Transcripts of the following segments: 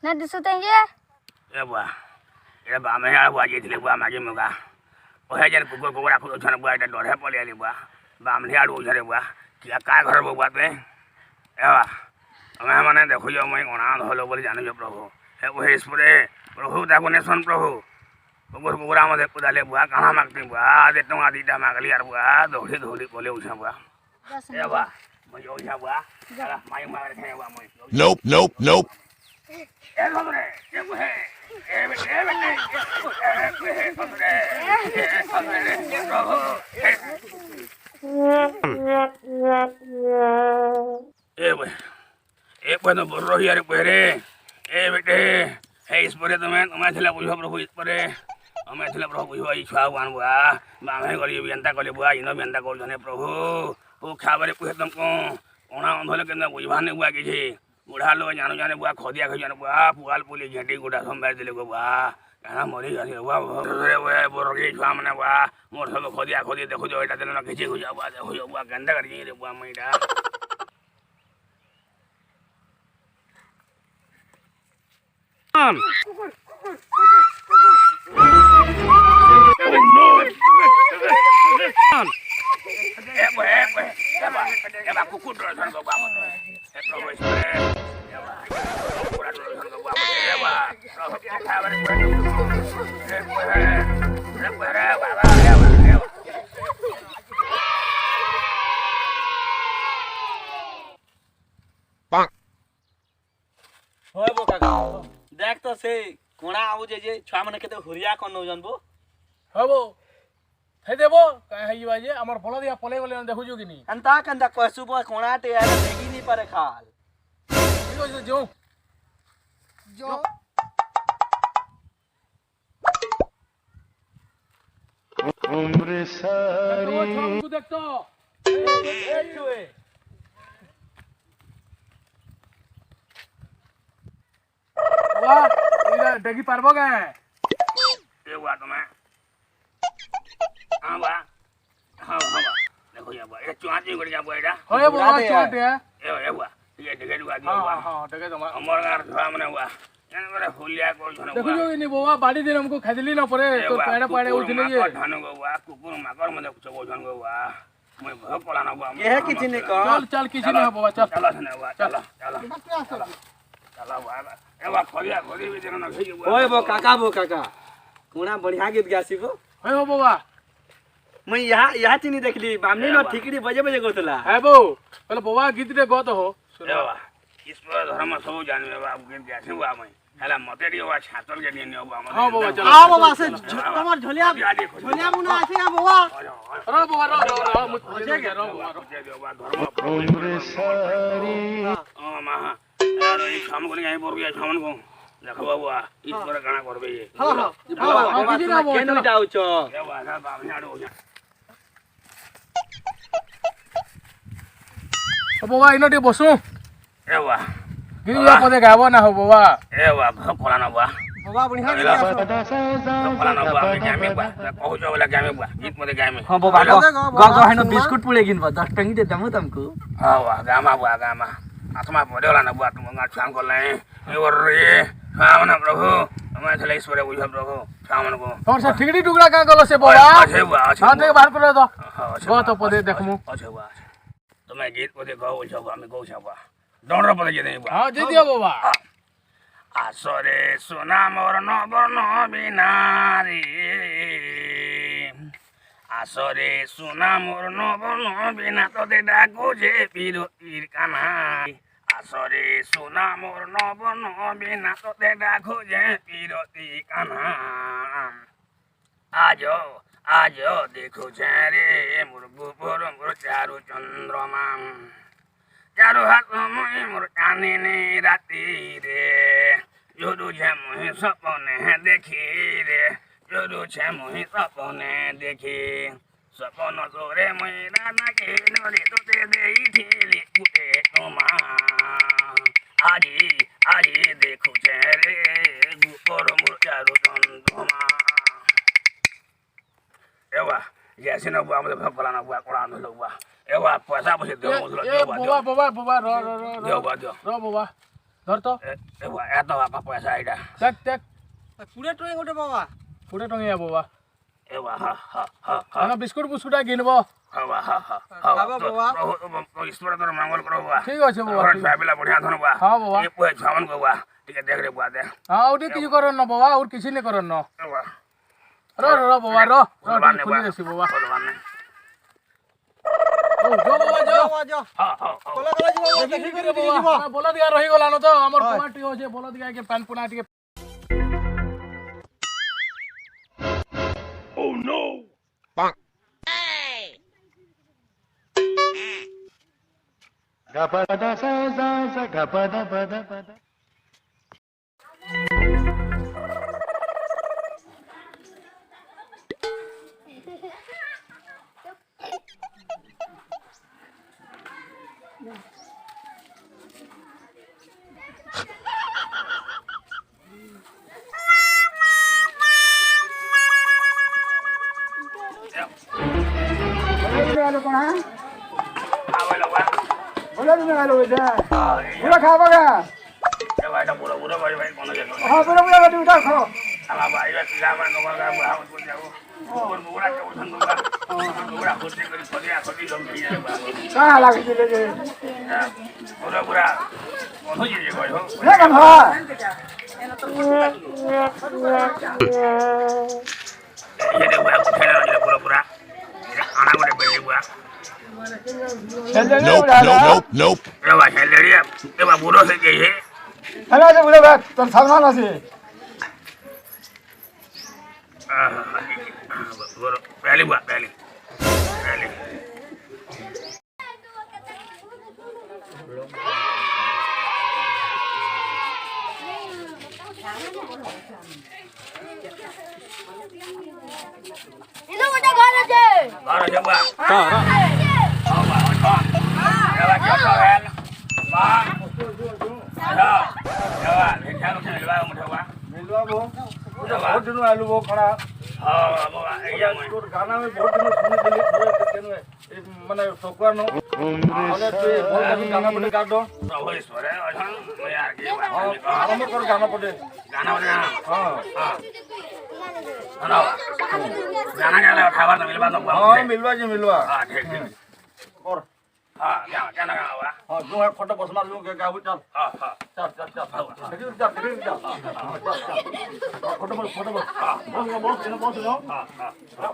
ना दिसते ये ए बुआ ए बा मैं बुआ जी थी बुआ मागे मुगा ओहे जन कुकुर कुकुरा खुद छन बुआ एटा डरे पले आली बुआ बाम ने आडू छरे बुआ किया का घर बुआ पे ए बा मैं माने देखो जो मैं कोना हलो बोली जानो जो प्रभु ए ओहे ईश्वरे प्रभु ताको ने सुन प्रभु कुकुर कुकुरा मधे पुदाले बुआ कहां मागते बुआ दे टंगा दीटा मागली यार बुआ दौड़ी दौड़ी बोले उछा बुआ ए बा मैं जो उछा बुआ माई मागे थे बुआ मैं Nope, nope, nope. ए बबरे ए बुहे ए बेटे ए बबरे ए प्रभु ए तो बोल रही यार पहरे ए बेटे हे इस परे तुम्हें थिला बुझो प्रभु इस परे हमें थिला प्रभु बुझो ई छुआ बान बुआ बामे गरी बेंता कले बुआ इनो बेंता कर जने प्रभु ओ खाबरे पुहे तुमको ओना अंधले केना बुझवाने बुआ किछि बुढ़ा लोग जानो जाने बुआ खोदिया खजाने बुआ पुआल पुली झेटी गुडा संभार दिले गो बुआ काना मरी गसी बुआ रे वे बोरगी छुआ मने बुआ मोर सब खोदिया खोदी देखो जो एटा देना खिची गुजा बुआ देखो जो बुआ गंदा कर रे बुआ मैडा देख तो से कोणा आउ जे छुआ माने केते हुरिया कोन न जानबो हबो हे देबो काय हईवा जे हमर फल दिया पले गले देखु जो किनी अंता कंदा कसुबो कोणा ते यार देगी नहीं पारे खाल जो जो उम्र सारी तू देख तो छुए वाह इला डेगी पारबो गे ए बुआ तुम्हें हां बुआ हां देखो या बुआ ए चुआती गड़ जा बुआ एटा होए बुआ चोटे ए बुआ ये डेगे दुआ दियो बुआ हां डेगे तो हमर गार छुआ मने बुआ एन करे हुलिया कोल छन देखो जो इनी बुआ बाड़ी दिन हमको खदली न पड़े तो पेड़ पाड़े उठले ये धान गो बुआ कुकुर माकर मने चगो जन गो बुआ मैं भग पला ना बुआ ये किछि ने को चल चल किछि न बुआ चल चला छने बुआ चला चला चला बुआ ए बुआ खोरिया खोरी भी देना खई बुआ ओए बो काका कोणा बढ़िया गीत गासिबो होए हो बुआ मैं यहाँ चिनी देखली बामनी न ठिकड़ी बजे बजे गोतला है बो पहले बुआ गीत रे गत हो ए बुआ ईश्वर धर्म सब जानबे बा गीत गासे बुआ मैं हला मते दियो बुआ छातल के दियो बुआ मैं हां बुआ चल आ बाबा से तमर झोलिया मुना आसे आ बुआ रो बुआ रो मुझे के रो बुआ रो उम्र सारी ओ मा यार ई काम कोनी आई बोर गया छमन को देखो बुआ ईश्वर गाना करबे ये हां बाबा केनु जाउ छ ए बुआ ना बाबा आडो जा बुआ इनो टे बसु ए बुआ गिरिया पदे गाबो ना हो बुआ ए बुआ भग पला ना बुआ बाबा बढ़िया गीत पला ना बुआ मैं गामे बुआ कहू जो वाला गामे बुआ गीत मते गामे हां बाबा गो हेनो बिस्कुट पुले गिन बा 10 टंगी दे दमु तुमको हां बुआ गामा आत्मा पडेला ना बुआ तुम गाछ छाम करले ए रे हां प्रभु हमें थले ईश्वर बुझ प्रभु छामन को तोर से ठिकड़ी टुकड़ा का गलो से बुआ अच्छे बुआ अच्छे हां देख बाहर कर दो हां गो तो पदे देखमु अच्छे बुआ तुम्हें गीत पदे गौ छ बुआ मैं गौ छ बुआ डोंडर पदे जे नहीं बुआ हां जे दियो बुआ आसरे सोना मोर नबन बिनारी आसरे सोना मोर नबन बिना तो दे डाको जे पीर पीर काना আসরে সোনা মোর নবন বিনা তোতে ডাকো যে পিরতি কানা আজ দেখুছে রে মোর গোবর মোর চারু চন্দ্রমা চারু হাত মই মোর কানিনি রাতি রে জুড়ুছে মুই সপনে দেখি রে জুড়ুছে মুই সপনে দেখি সপন তোরে মুই রানাকে নরে তোতে দেইছিলি কুটে তোমা আজি দেখুছে রে গোবর মোর চারু চন্দ্রমা এবা জেসিন বুয়া আমাদের ভকলা না বুয়া কোড়া আনলো বুয়া এবা পয়সা বসে দেও মুসলো এ বাবা র দেও বুয়া দেও বাবা ধর তো এবা এত বাবা পয়সা এটা দেখ পুরে টয়ে গোটে বাবা পুরে টঙিয়া বাবা এবা হা না বিস্কুট বুস্কুট কিনব হবা হা খাবা বাবা। ঈশ্বর তোর মঙ্গল করো বুয়া ঠিক আছে বাবা ঘর সাহেবলা বঢ়িয়া ধন বুয়া হ্যাঁ বাবা এ পুয়ে ছামন গো বুয়া টিকে দেখ রে বুয়া দে হ্যাঁ ওটি কিছু করেন না বাবা ওর কিছু নেই করেন না এবা র বাবা র খুলি গেছি বাবা ভগবান নে ও যো বাবা যো যা হা কলা কলা ଯିବ দেখি করে বাবা বলা দিয়া রহি গলা না তো আমার পোমাটি হচ্ছে বলা দিয়া কে প্যান পুনা টিকে Gapada sa sa sa gapada pada pada. আওয়ালা বুয়া बोला नहीं आलो इधर এবা पूरा खाओगे এটা পুরো পুরো ভাই ভাই কোন জায়গা हाँ पूरा पूरा तू उठा खाओ ala भाई रे तिला मा नमर गा बुआ को जाओ और बुरा के उठन दूंगा बुरा खुशी करी खोदिया खोदी जम भी जाए बुआ कहाँ लगे चले गए पूरा पूरा कोन जी जे गयो ले कम हाँ ये दे बुआ को खेला रे पूरा पूरा आना गोटे बेली बुआ चल Nope, nope. एवा हेलेरिया एवा बुरो से के है हेलो से बोले बात तो सलमान से बुरो पहली बुआ पहली itu udah gak ada deh. बारो जबा Ada. बाबा एवा क्या कहल बा हेलो एवा लेखा को चलवा मुठवा मिलवा वो बहुत दिन आलू वो खड़ा हां बाबा एया तो गाना में बहुत दिन सुनी दिली पूरे केनु माने टोकर नो आले तो बहुत दिन गाना पड़े काट दो प्रभु ईश्वर है अछन मैं यार के आराम कर गाना पड़े गाना बजा हां हां हेलो गाना गाले खावा तो मिलबा तो हां मिलवा जी मिलवा हां ठीक ठीक और हां गाना गावा हां जो है फोटो बस मार लूं के गाऊ चल हां हां चल चल चल फोटो बस बहुत दिन बहुत नो हां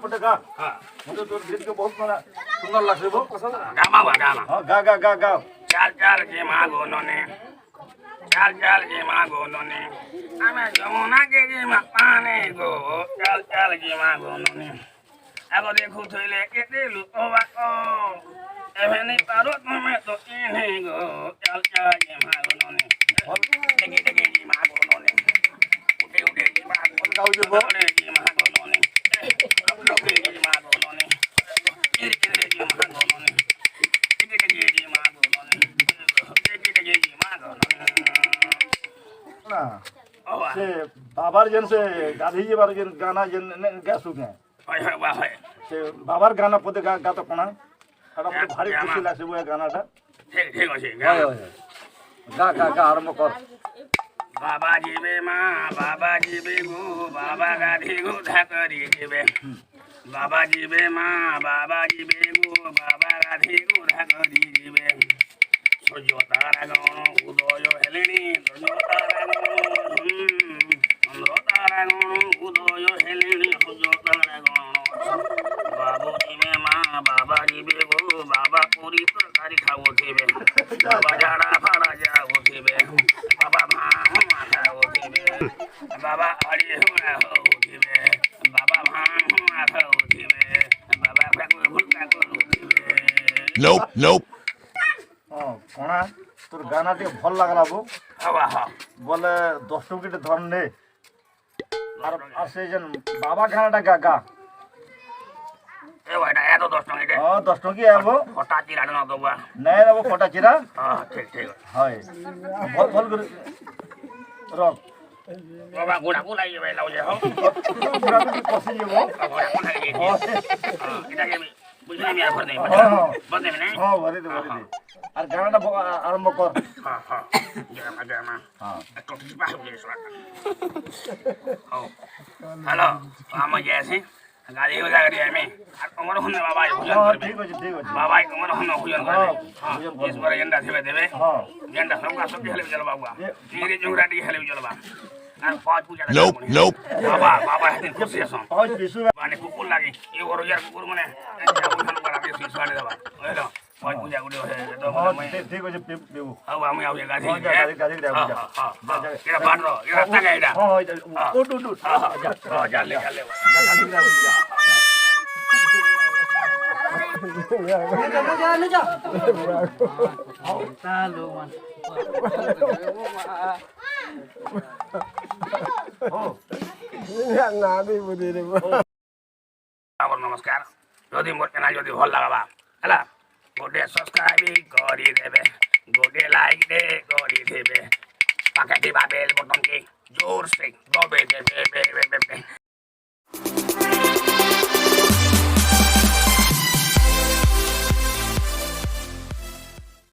फोटो का हां मुझे तो गीत के बहुत बड़ा सुंदर लगते बहुत पसंद गामा गामा हां गा चाल चाल के मागो नोने चाल चाल के मागो नोने हमें जमुना के जे पाने गो चाल चाल के मागो नोने आगो देखो थइले केते लुओवा को एमे नहीं पारो तुम्हें तो इन्हें गो चाल चाल के मागो नोने देखे देखे जी मागो नोने उठे उठे जी मागो गाऊ जे बो जी मागो नोने लोके जी मागो नोने इरे इरे जी मागो नोने देखे देखे जी मागो नोने देखे देखे जी मागो नोने ना ओवा से बाबर जन से गाधी जी बार जन गाना जन क्या सुने होय होय बा होय से बाबर गाना पदे गा तो कोना हड़ा मते भारी खुशी लागसे वो गानाटा ठीक ठीक अछि होय होय गा आरंभ कर बाबा जीवे माँ बाबा जीवे गो बाबा गाधी गो धाकरी जीवे बाबा जीवे माँ बाबा जीवे गो बाबा गाधी गो धाकरी जीवे सूर्य तारा गण उदय हेलेनी सूर्य तारा गण चंद्र तारा गण उदय हेलेनी सूर्य तारा गण बाबू जीवे माँ बाबा जीवे गो बाबा पूरी तरकारी खाओ जीवे बाबा झाड़ा फाड़ा जाओ ବାବା ହରି ହୁଣା ହଉଥିବେ ବାବା ଭାଁ ହଉଥିବେ ବାବା ଭୁଲକା କରୁଥିବେ। ହଁ କଣା তোর গানা ଟିକେ ভাল লাগলা বো ହବା ହ বলে 10 টুকিটে ধর নে আর সেই যে বাবা গানাটা গা গা ଏ ଭାଇଟା ଏ ତ 10 ଟଙ୍କା ହଁ 10 টঙ্কি আবো ଫଟା ଚିରାଟେ ନ ଦେବୁ নাই আবো ফটা চিরা ହଁ ଠିକ ଠିକ হয় ভাল ভাল করে রক ବାବା ଗୋଡ଼ାକୁ ଲାଗିବେ ଲାଗୁଛେ ହଉ পুরা করে কষি যাব ଗୋଡ଼ାକୁ ଲାଗିଯାଇଛି ହଁ ଏଇଟା କେମିତି ବୁଝିଲେ আমি আর করে দেই বলদেবি না হ্যাঁ ভরে দে আর গানাটা আরম্ভ কর ହଁ ହଁ ଜୟ ମା একটু টিপা হয়ে গেছে হଉ হ্যালো আমি যাইছি গাড়ি হয়ে গাড়ি আমি আর তোমার হনে বাবা ভোজন হ্যাঁ করবে ঠিক আছে বাবা তোমার হনে ভোজন করবে হ্যাঁ এসপরে জেন্ডা দেবে দেবে হ্যাঁ জেন্ডা সবকা সবজি হেলে চলবা বাবা চিংড়ি চুংড়া দিয়ে হেলে চলবা আর পাঁচ পূজা বাবা বাবা হেদিন খুশি আছেন পাঁচ বিশু মানে কুকুর লাগে এই বড় ইয়ার কুকুর মানে ভোজন করা দিয়ে সুইসাড়ে দেবা বুঝলো পাঁচ পূজা গুলো হয়ে তো হ্যাঁ ঠিক আছে বেবু হ্যাঁ আমি আউ গাড়ি গাড়ি এটা বাড়লো এটা রাস্তা গাড়িটা হ্যাঁ উঠ উঠ উঠ জানলে জানলে আমার নমস্কার যদি মোর চ্যানেল যদি ভাল লাগাবা হ্যাঁ গোটে সবসক্রাইব করে দেবে গোটে লাইক দে করে দেবে পাখে টিপা বেল বটন কে জোর से दबे देवे